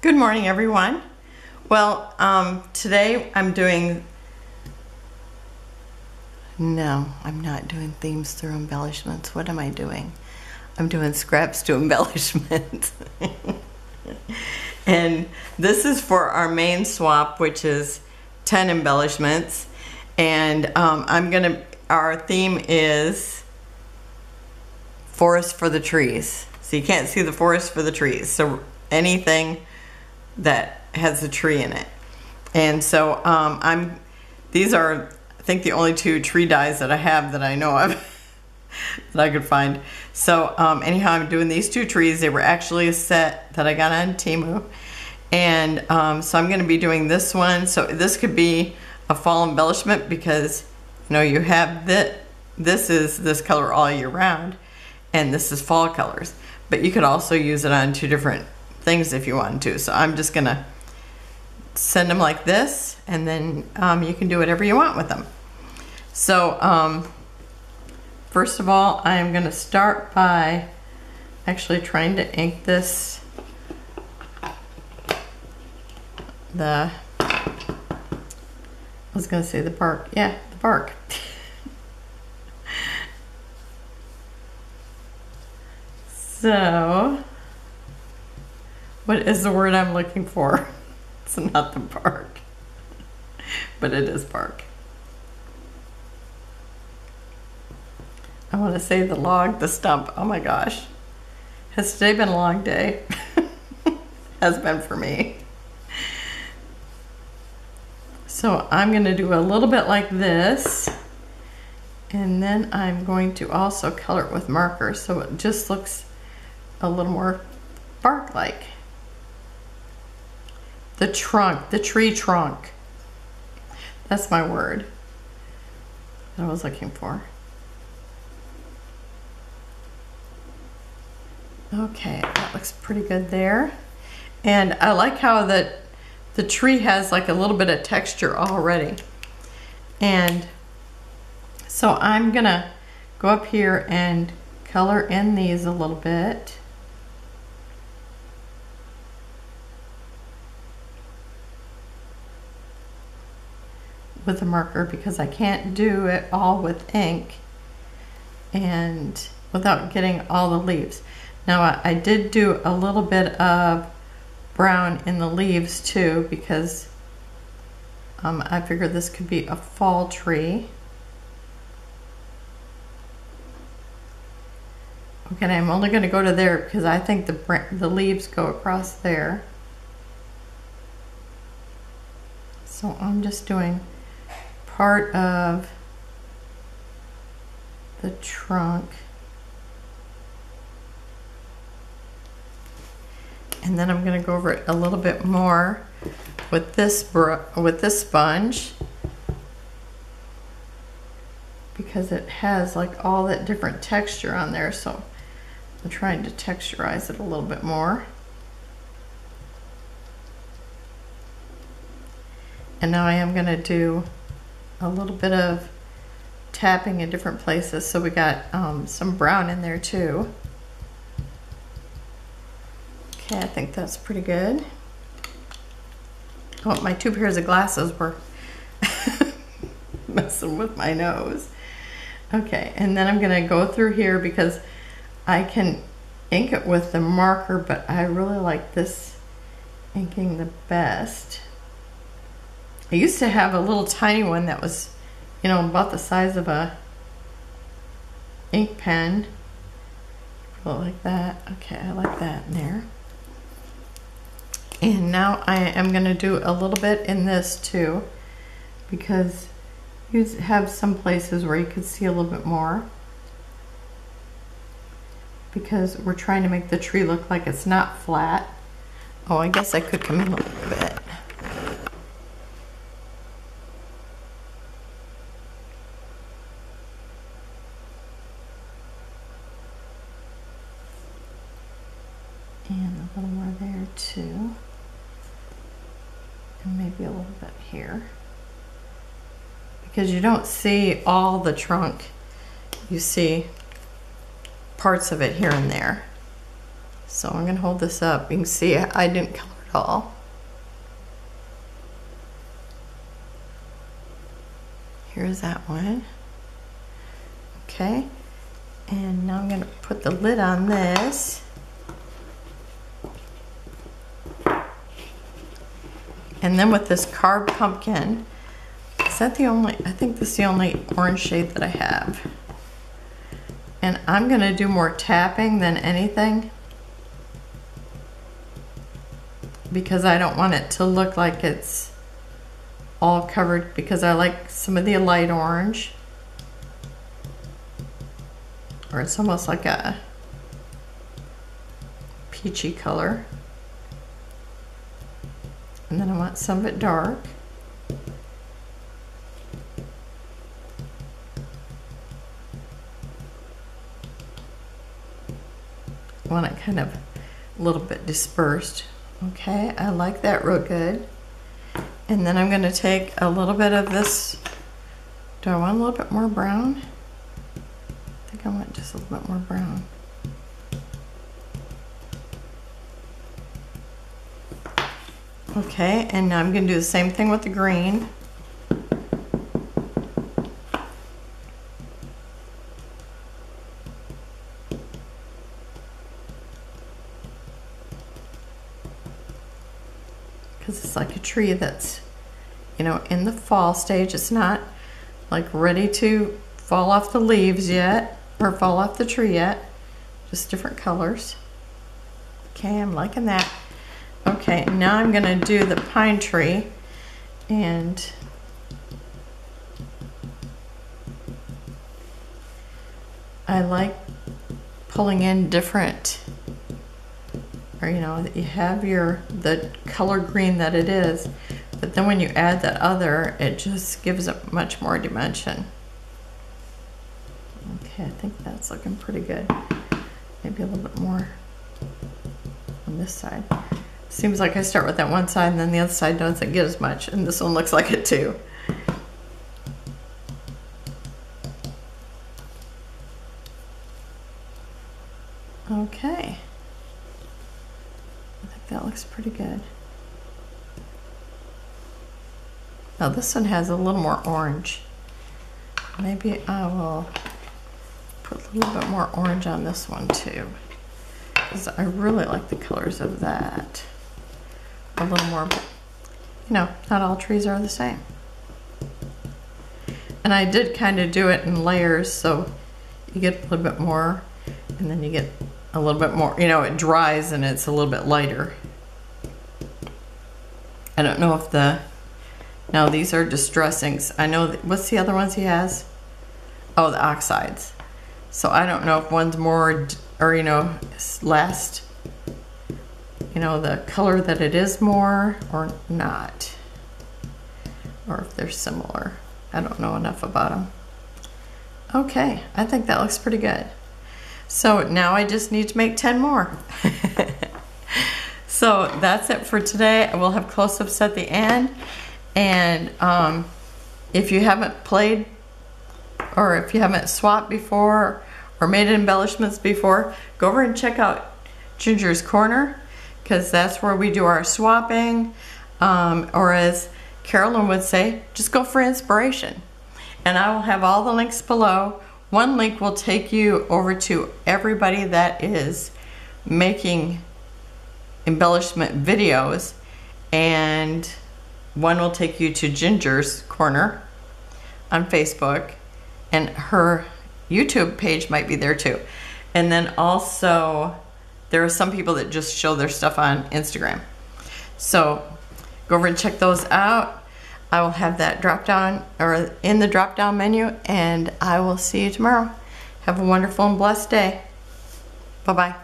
Good morning, everyone. Well, today I'm doing, no, I'm not doing themes through embellishments. What am I doing? I'm doing scraps to embellishments. And this is for our main swap, which is 10 embellishments. And our theme is forest for the trees. So you can't see the forest for the trees. So anything that has a tree in it. And so these are, I think, the only two tree dies that I have that I know of that I could find. So anyhow, I'm doing these two trees. They were actually a set that I got on Temu. And so I'm going to be doing this one. So this could be a fall embellishment because, you know, you have this is this color all year round, and this is fall colors. But you could also use it on two different things if you want to. So I'm just gonna send them like this, and then you can do whatever you want with them. So first of all, I'm gonna start by actually trying to ink this, I was gonna say the bark, yeah, the bark. So what is the word I'm looking for? It's not the bark, but it is bark. I want to say the log, the stump. Oh my gosh. Has today been a long day? Has been for me. So I'm going to do a little bit like this, and then I'm going to also color it with marker so it just looks a little more bark-like. The trunk, the tree trunk. That's my word that I was looking for. Okay, that looks pretty good there. And I like how the tree has like a little bit of texture already. And so I'm gonna go up here and color in these a little bit. With a marker because I can't do it all with ink and without getting all the leaves. Now I did do a little bit of brown in the leaves too because I figured this could be a fall tree. Okay, and I'm only going to go to there because I think the leaves go across there. So I'm just doing part of the trunk, and then I'm going to go over it a little bit more with this sponge because it has like all that different texture on there. So I'm trying to texturize it a little bit more. And now I am going to do a little bit of tapping in different places. So we got some brown in there too. Okay, I think that's pretty good. Oh, my two pairs of glasses were messing with my nose. Okay, and then I'm gonna go through here because I can ink it with the marker, but I really like this inking the best. I used to have a little tiny one that was, you know, about the size of a ink pen. Go like that. Okay, I like that in there. And now I am going to do a little bit in this too because you have some places where you could see a little bit more because we're trying to make the tree look like it's not flat. Oh, I guess I could come in a little bit. And a little more there too. And maybe a little bit here. Because you don't see all the trunk. You see parts of it here and there. So I'm going to hold this up. You can see I didn't color it at all. Here's that one. Okay, and now I'm going to put the lid on this. And then with this carved pumpkin, is that the only, I think this is the only orange shade that I have. And I'm going to do more tapping than anything, because I don't want it to look like it's all covered, because I like some of the light orange, or it's almost like a peachy color. And then I want some of it dark. I want it kind of a little bit dispersed. Okay, I like that real good. And then I'm going to take a little bit of this. Do I want a little bit more brown? I think I want just a little bit more brown. Okay, and now I'm going to do the same thing with the green. Because it's like a tree that's, you know, in the fall stage. It's not like ready to fall off the leaves yet, or fall off the tree yet. Just different colors. Okay, I'm liking that. Okay, now I'm going to do the pine tree, and I like pulling in different, or you know, you have the color green that it is, but then when you add that other, it just gives it much more dimension. Okay, I think that's looking pretty good. Maybe a little bit more on this side. Seems like I start with that one side and then the other side doesn't get as much, and this one looks like it too. Okay. I think that looks pretty good. Now this one has a little more orange. Maybe I will put a little bit more orange on this one too, because I really like the colors of that. A little more, you know, not all trees are the same. And I did kind of do it in layers, so you get a little bit more, and then you get a little bit more, you know, it dries and it's a little bit lighter. I don't know if now these are distressings. I know, what's the other ones he has? Oh, the oxides. So I don't know if one's more, or you know, last, you know, the color that it is more or not, or if they're similar. I don't know enough about them. Okay, I think that looks pretty good. So now I just need to make 10 more. So that's it for today. We'll have close-ups at the end. And if you haven't played, or if you haven't swapped before or made embellishments before, go over and check out Ginger's Corner, because that's where we do our swapping, or as Carolyn would say, just go for inspiration. And I will have all the links below. One link will take you over to everybody that is making embellishment videos, and one will take you to Ginger's Corner on Facebook, and her YouTube page might be there too. And then also there are some people that just show their stuff on Instagram. So go over and check those out. I will have that drop down, or in the drop down menu, and I will see you tomorrow. Have a wonderful and blessed day. Bye-bye.